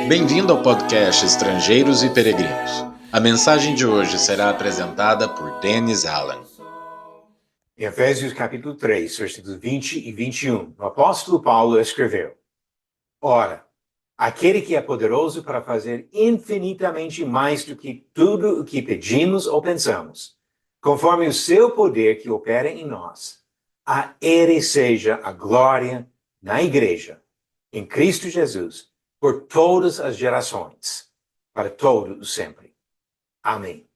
Bem-vindo ao podcast Estrangeiros e Peregrinos. A mensagem de hoje será apresentada por Dennis Allen. Em Efésios capítulo 3, versículos 20 e 21, o apóstolo Paulo escreveu: Ora, aquele que é poderoso para fazer infinitamente mais do que tudo o que pedimos ou pensamos, conforme o seu poder que opera em nós, a Ele seja a glória na Igreja, em Cristo Jesus, por todas as gerações, para todo o sempre. Amém.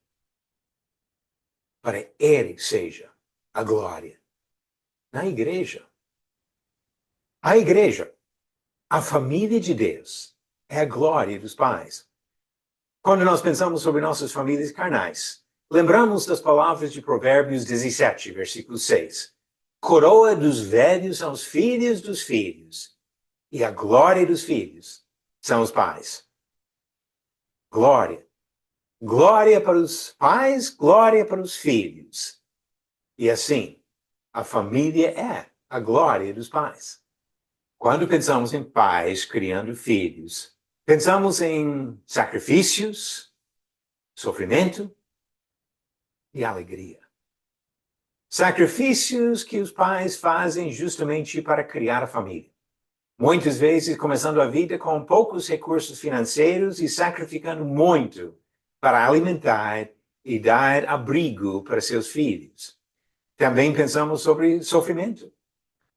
Para Ele seja a glória na Igreja. A Igreja, a família de Deus, é a glória dos pais. Quando nós pensamos sobre nossas famílias carnais, lembramos das palavras de Provérbios 17, versículo 6. Coroa dos velhos são os filhos dos filhos, e a glória dos filhos são os pais. Glória. Glória para os pais, glória para os filhos. E assim, a família é a glória dos pais. Quando pensamos em pais criando filhos, pensamos em sacrifícios, sofrimento e alegria. Sacrifícios que os pais fazem justamente para criar a família. Muitas vezes começando a vida com poucos recursos financeiros e sacrificando muito para alimentar e dar abrigo para seus filhos. Também pensamos sobre sofrimento.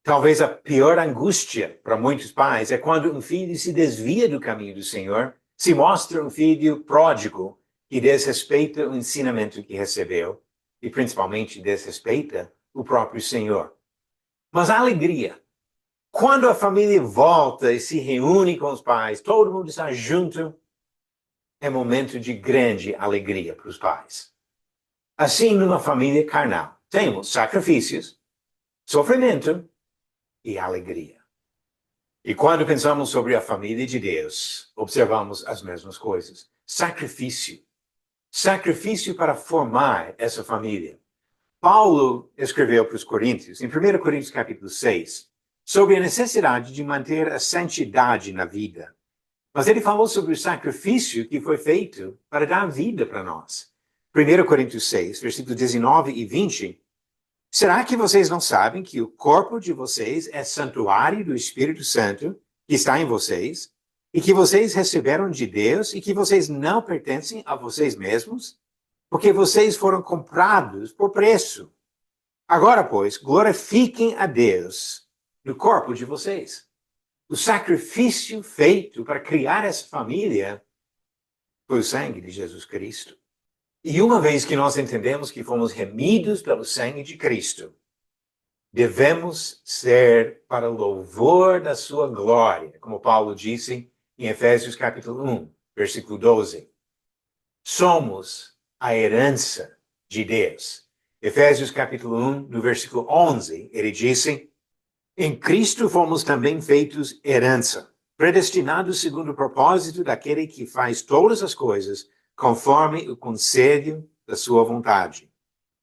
Talvez a pior angústia para muitos pais é quando um filho se desvia do caminho do Senhor, se mostra um filho pródigo que desrespeita o ensinamento que recebeu e principalmente desrespeita o próprio Senhor. Mas a alegria, quando a família volta e se reúne com os pais, todo mundo está junto, é momento de grande alegria para os pais. Assim, numa família carnal, temos sacrifícios, sofrimento e alegria. E quando pensamos sobre a família de Deus, observamos as mesmas coisas. Sacrifício. Sacrifício para formar essa família. Paulo escreveu para os Coríntios, em 1 Coríntios capítulo 6, sobre a necessidade de manter a santidade na vida. Mas ele falou sobre o sacrifício que foi feito para dar vida para nós. 1 Coríntios 6, versículos 19 e 20, será que vocês não sabem que o corpo de vocês é santuário do Espírito Santo que está em vocês, e que vocês receberam de Deus e que vocês não pertencem a vocês mesmos? Porque vocês foram comprados por preço. Agora, pois, glorifiquem a Deus no corpo de vocês. O sacrifício feito para criar essa família foi o sangue de Jesus Cristo. E uma vez que nós entendemos que fomos remidos pelo sangue de Cristo, devemos ser para louvor da sua glória, como Paulo disse em Efésios capítulo 1, versículo 12. Somos a herança de Deus. Efésios capítulo 1, no versículo 11, ele disse: em Cristo fomos também feitos herança, predestinados segundo o propósito daquele que faz todas as coisas conforme o conselho da sua vontade.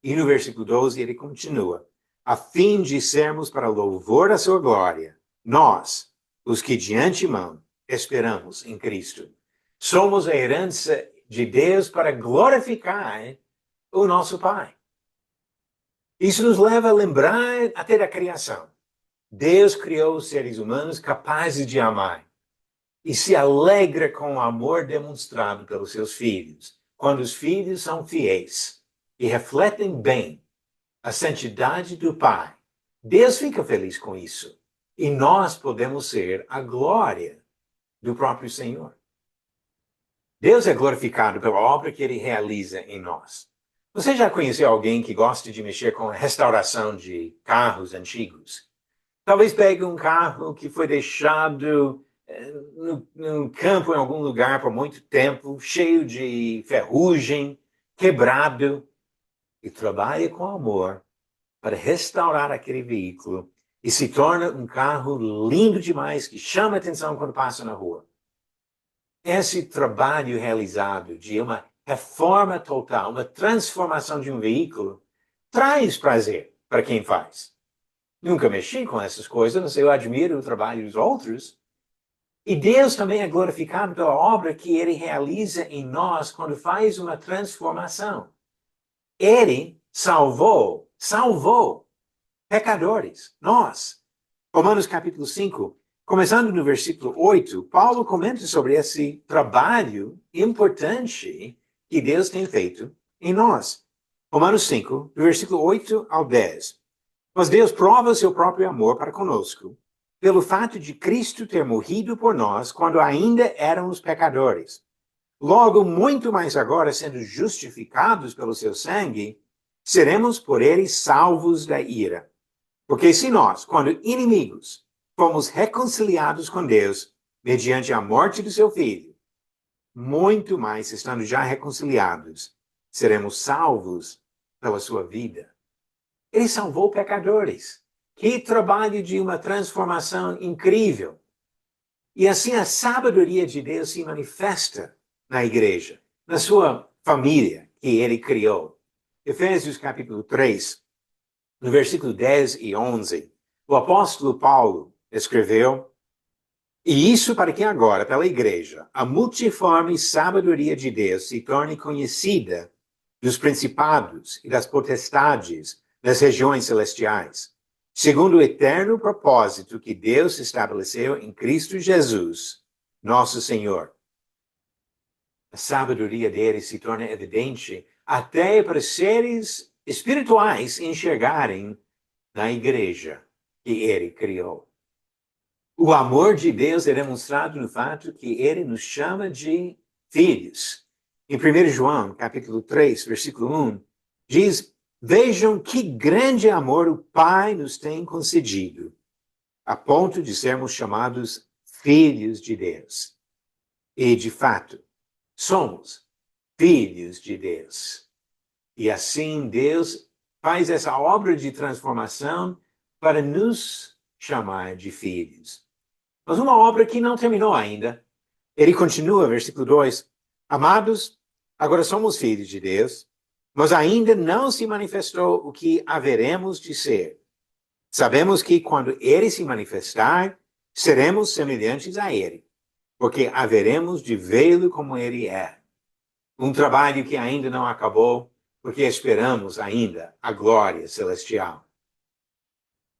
E no versículo 12 ele continua: a fim de sermos para louvor da sua glória, nós, os que de antemão esperamos em Cristo. Somos a herança de Deus para glorificar o nosso Pai. Isso nos leva a lembrar até da criação. Deus criou os seres humanos capazes de amar e se alegra com o amor demonstrado pelos seus filhos, quando os filhos são fiéis e refletem bem a santidade do Pai. Deus fica feliz com isso e nós podemos ser a glória do próprio Senhor. Deus é glorificado pela obra que Ele realiza em nós. Você já conheceu alguém que gosta de mexer com a restauração de carros antigos? Talvez pegue um carro que foi deixado no campo em algum lugar por muito tempo, cheio de ferrugem, quebrado, e trabalhe com amor para restaurar aquele veículo e se torna um carro lindo demais que chama a atenção quando passa na rua. Esse trabalho realizado de uma reforma total, uma transformação de um veículo, traz prazer para quem faz. Nunca mexi com essas coisas, eu admiro o trabalho dos outros, E Deus também é glorificado pela obra que Ele realiza em nós quando faz uma transformação. Ele salvou pecadores, nós. Romanos capítulo 5, começando no versículo 8, Paulo comenta sobre esse trabalho importante que Deus tem feito em nós. Romanos 5, do versículo 8 ao 10. Mas Deus prova o seu próprio amor para conosco, pelo fato de Cristo ter morrido por nós quando ainda éramos pecadores. Logo, muito mais agora, sendo justificados pelo seu sangue, seremos por ele salvos da ira. Porque se nós, quando inimigos, fomos reconciliados com Deus mediante a morte do seu Filho, muito mais, estando já reconciliados, seremos salvos pela sua vida. Ele salvou pecadores. Que trabalho de uma transformação incrível. E assim a sabedoria de Deus se manifesta na igreja, na sua família que ele criou. Efésios capítulo 3, no versículo 10 e 11, o apóstolo Paulo escreveu: E isso para que agora, pela igreja, a multiforme sabedoria de Deus se torne conhecida dos principados e das potestades nas regiões celestiais, segundo o eterno propósito que Deus estabeleceu em Cristo Jesus, nosso Senhor. A sabedoria dele se torna evidente até para seres espirituais enxergarem na igreja que ele criou. O amor de Deus é demonstrado no fato que ele nos chama de filhos. Em 1 João, capítulo 3, versículo 1, diz: Vejam que grande amor o Pai nos tem concedido, a ponto de sermos chamados filhos de Deus. E, de fato, somos filhos de Deus. E assim Deus faz essa obra de transformação para nos chamar de filhos. Mas uma obra que não terminou ainda. Ele continua, versículo 2, Amados, agora somos filhos de Deus, mas ainda não se manifestou o que haveremos de ser. Sabemos que quando ele se manifestar, seremos semelhantes a ele, porque haveremos de vê-lo como ele é. Um trabalho que ainda não acabou, porque esperamos ainda a glória celestial.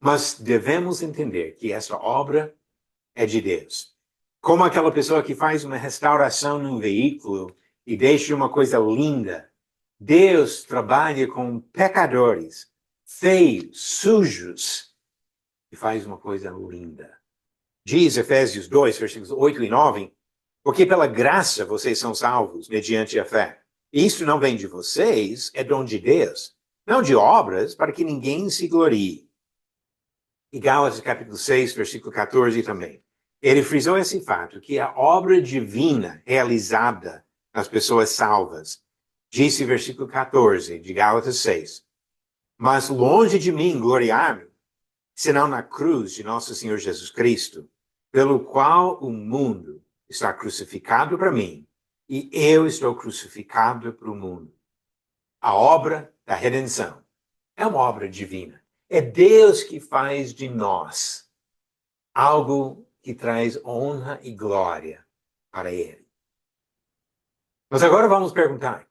Mas devemos entender que essa obra é de Deus. Como aquela pessoa que faz uma restauração num veículo e deixa uma coisa linda. Deus trabalha com pecadores, feios, sujos, e faz uma coisa linda. Diz Efésios 2, versículos 8 e 9, porque pela graça vocês são salvos, mediante a fé. E isso não vem de vocês, é dom de Deus, não de obras, para que ninguém se glorie. E Gálatas capítulo 6, versículo 14 também. Ele frisou esse fato, que a obra divina realizada nas pessoas salvas, disse versículo 14 de Gálatas 6, Mas longe de mim gloriar-me, senão na cruz de nosso Senhor Jesus Cristo, pelo qual o mundo está crucificado para mim, e eu estou crucificado para o mundo. A obra da redenção é uma obra divina. É Deus que faz de nós algo que traz honra e glória para Ele. Mas agora vamos perguntar,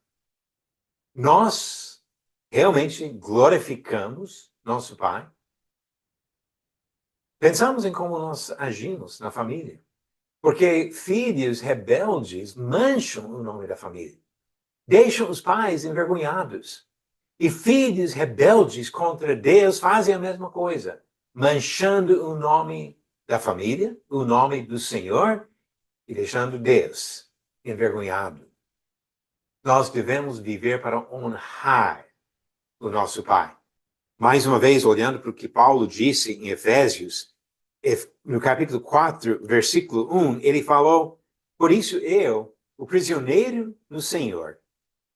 nós realmente glorificamos nosso Pai? Pensamos em como nós agimos na família. Porque filhos rebeldes mancham o nome da família. Deixam os pais envergonhados. E filhos rebeldes contra Deus fazem a mesma coisa. Manchando o nome da família, o nome do Senhor, e deixando Deus envergonhado. Nós devemos viver para honrar o nosso Pai. Mais uma vez, olhando para o que Paulo disse em Efésios, no capítulo 4, versículo 1, ele falou, por isso eu, o prisioneiro no Senhor,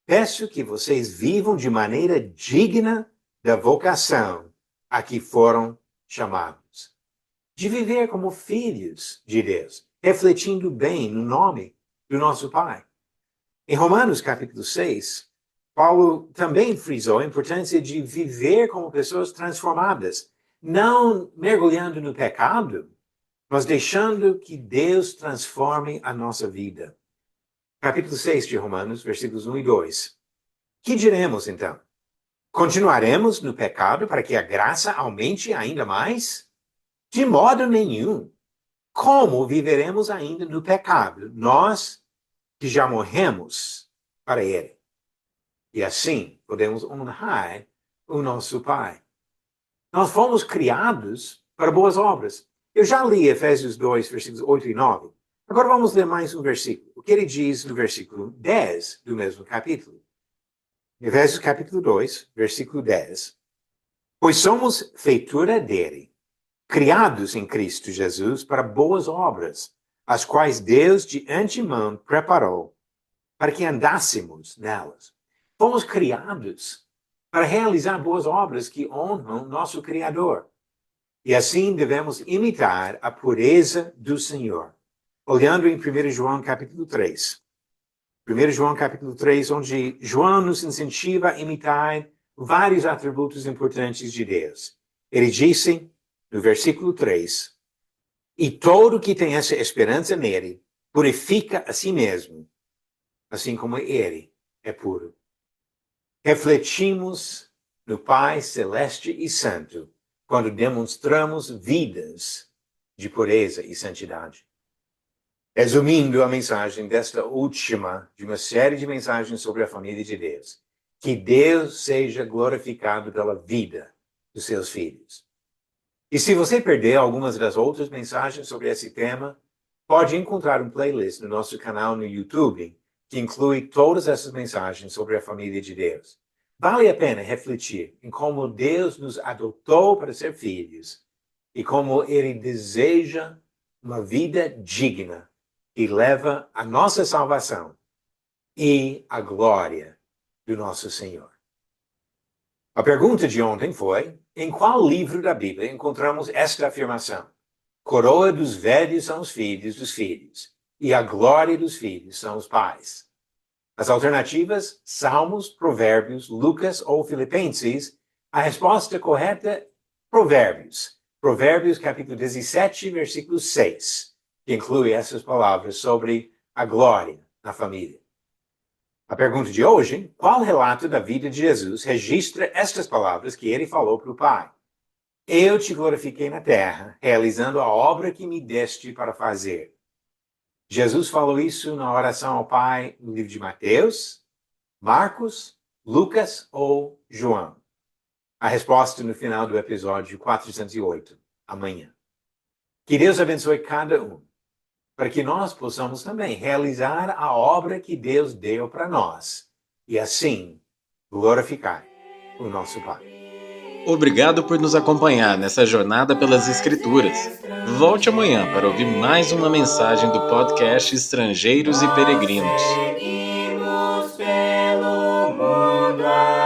peço que vocês vivam de maneira digna da vocação a que foram chamados. De viver como filhos de Deus, refletindo bem no nome do nosso Pai. Em Romanos capítulo 6, Paulo também frisou a importância de viver como pessoas transformadas, não mergulhando no pecado, Nós deixando que Deus transforme a nossa vida. Capítulo 6 de Romanos, versículos 1 e 2. Que diremos, então? Continuaremos no pecado para que a graça aumente ainda mais? De modo nenhum. Como viveremos ainda no pecado, nós que já morremos para ele? E assim podemos honrar o nosso Pai. Nós fomos criados para boas obras. Eu já li Efésios 2, versículos 8 e 9. Agora vamos ler mais um versículo. O que ele diz no versículo 10 do mesmo capítulo. Efésios capítulo 2, versículo 10. Pois somos feitura dele, criados em Cristo Jesus para boas obras, as quais Deus de antemão preparou para que andássemos nelas. Fomos criados para realizar boas obras que honram nosso Criador. E assim devemos imitar a pureza do Senhor. Olhando em 1 João capítulo 3. 1 João capítulo 3, onde João nos incentiva a imitar vários atributos importantes de Deus. Ele disse, no versículo 3, e todo que tem essa esperança nele, purifica a si mesmo, assim como ele é puro. Refletimos no Pai Celeste e Santo quando demonstramos vidas de pureza e santidade. Resumindo a mensagem desta última de uma série de mensagens sobre a família de Deus, que Deus seja glorificado pela vida dos seus filhos. E se você perdeu algumas das outras mensagens sobre esse tema, pode encontrar um playlist no nosso canal no YouTube que inclui todas essas mensagens sobre a família de Deus. Vale a pena refletir em como Deus nos adotou para ser filhos e como Ele deseja uma vida digna que leva a nossa salvação e a glória do nosso Senhor. A pergunta de ontem foi, em qual livro da Bíblia encontramos esta afirmação? Coroa dos velhos são os filhos dos filhos, e a glória dos filhos são os pais. As alternativas, Salmos, Provérbios, Lucas ou Filipenses. A resposta correta, Provérbios. Provérbios capítulo 17, versículo 6, que inclui essas palavras sobre a glória na família. A pergunta de hoje, qual relato da vida de Jesus registra estas palavras que ele falou para o Pai? Eu te glorifiquei na terra, realizando a obra que me deste para fazer. Jesus falou isso na oração ao Pai no livro de Mateus, Marcos, Lucas ou João? A resposta no final do episódio 408, amanhã. Que Deus abençoe cada um, para que nós possamos também realizar a obra que Deus deu para nós e assim glorificar o nosso Pai. Obrigado por nos acompanhar nessa jornada pelas Escrituras. Volte amanhã para ouvir mais uma mensagem do podcast Estrangeiros e Peregrinos. Seguimos pelo mundo.